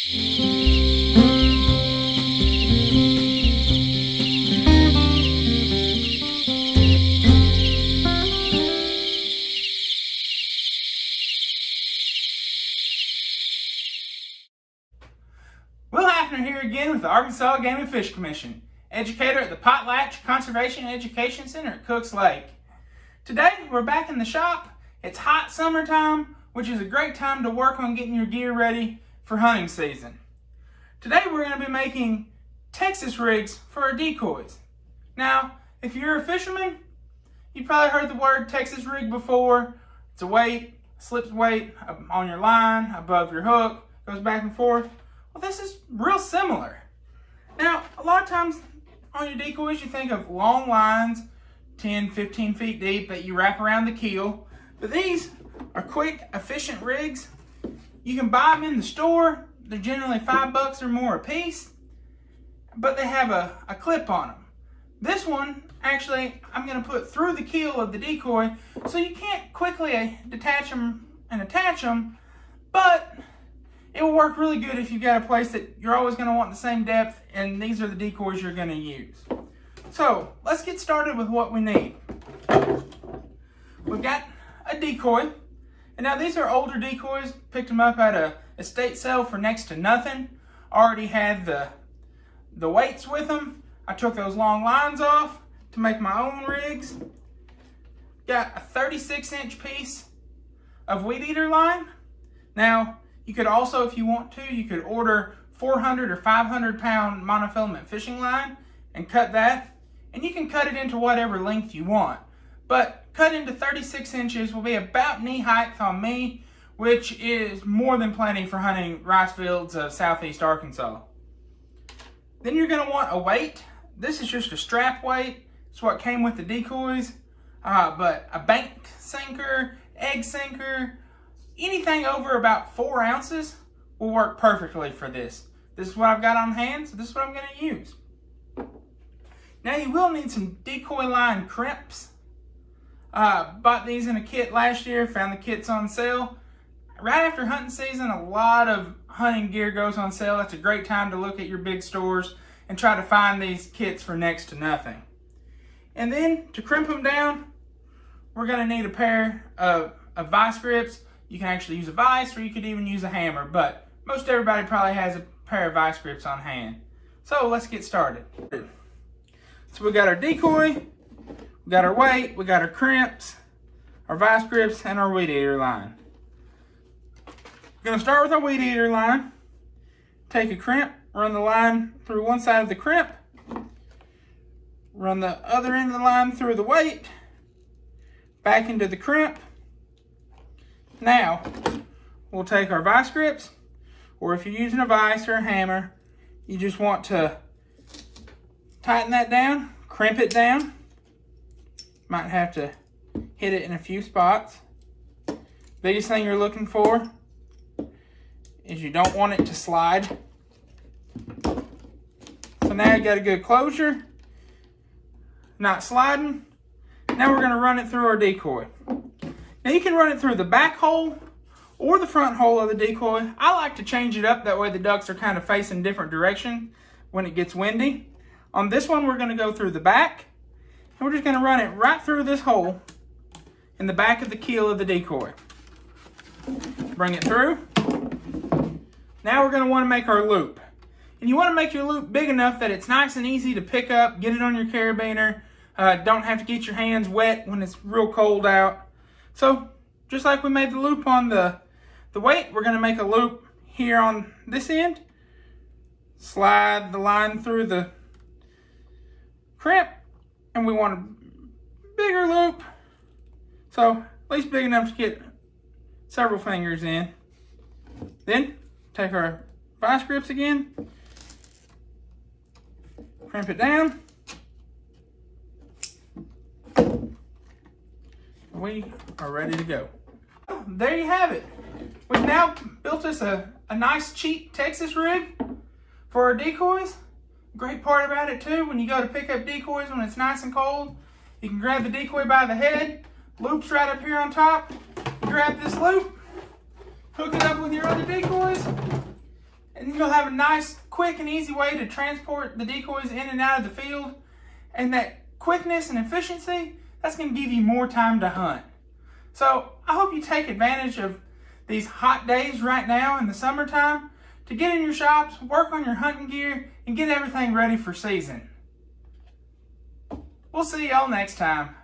Wil Hafner here again with the Arkansas Game and Fish Commission, educator at the Potlatch Conservation and Education Center at Cooks Lake. Today we're back in the shop. It's hot summertime, which is a great time to work on getting your gear ready for hunting season. Today we're going to be making Texas rigs for our decoys. Now, if you're a fisherman, you've probably heard the word Texas rig before. It's a weight, slips weight on your line, above your hook, goes back and forth. Well, this is real similar. Now, a lot of times on your decoys, you think of long lines, 10, 15 feet deep, that you wrap around the keel. But these are quick, efficient rigs. You can buy them in the store. They're generally $5 or more a piece, but they have a clip on them. This one, actually, I'm going to put through the keel of the decoy, so you can't quickly detach them and attach them, but it will work really good if you've got a place that you're always going to want the same depth, and these are the decoys you're going to use. So let's get started with what we need. We've got a decoy, and now these are older decoys. Picked them up at a estate sale for next to nothing. Already had the weights with them. I took those long lines off to make my own rigs. Got a 36-inch piece of weed eater line. Now, you could also, if you want to, you could order 400 or 500 pound monofilament fishing line and cut that. And you can cut it into whatever length you want. But cut into 36 inches will be about knee height on me, which is more than plenty for hunting rice fields of southeast Arkansas. Then you're going to want a weight. This is just a strap weight. It's what came with the decoys. But a bank sinker, egg sinker, anything over about 4 ounces will work perfectly for this. This is what I've got on hand, so this is what I'm going to use. Now you will need some decoy line crimps. Bought these in a kit last year, found the kits on sale. Right after hunting season, a lot of hunting gear goes on sale. That's a great time to look at your big stores and try to find these kits for next to nothing. And then to crimp them down, we're going to need a pair of vice grips. You can actually use a vise, or you could even use a hammer, but most everybody probably has a pair of vice grips on hand. So let's get started. So we got our decoy, we got our weight, we got our crimps, our vice grips, and our weed eater line. We're going to start with our weed eater line. Take a crimp, run the line through one side of the crimp, run the other end of the line through the weight, back into the crimp. Now, we'll take our vice grips, or if you're using a vise or a hammer, you just want to tighten that down, crimp it down. Might have to hit it in a few spots. Biggest thing you're looking for is you don't want it to slide. So now you got a good closure, not sliding. Now we're going to run it through our decoy. Now you can run it through the back hole or the front hole of the decoy. I like to change it up, that way the ducks are kind of facing different direction when it gets windy. On this one, we're going to go through the back, and we're just going to run it right through this hole in the back of the keel of the decoy. Bring it through. Now we're going to want to make our loop. And you want to make your loop big enough that it's nice and easy to pick up, get it on your carabiner. Don't have to get your hands wet when it's real cold out. So, just like we made the loop on the weight, we're going to make a loop here on this end. Slide the line through the crimp, and we want a bigger loop. So, at least big enough to get several fingers in. Then, take our vice grips again, crimp it down. We are ready to go. There you have it. We've now built us a nice cheap Texas rig for our decoys. Great part about it too, when you go to pick up decoys when it's nice and cold, you can grab the decoy by the head, loop's right up here on top. Grab this loop, hook it up with your other decoys, and and you'll have a nice, quick, and easy way to transport the decoys in and out of the field. And that quickness and efficiency, that's going to give you more time to hunt. So I hope you take advantage of these hot days right now in the summertime to get in your shops, work on your hunting gear, and get everything ready for season. We'll see y'all next time.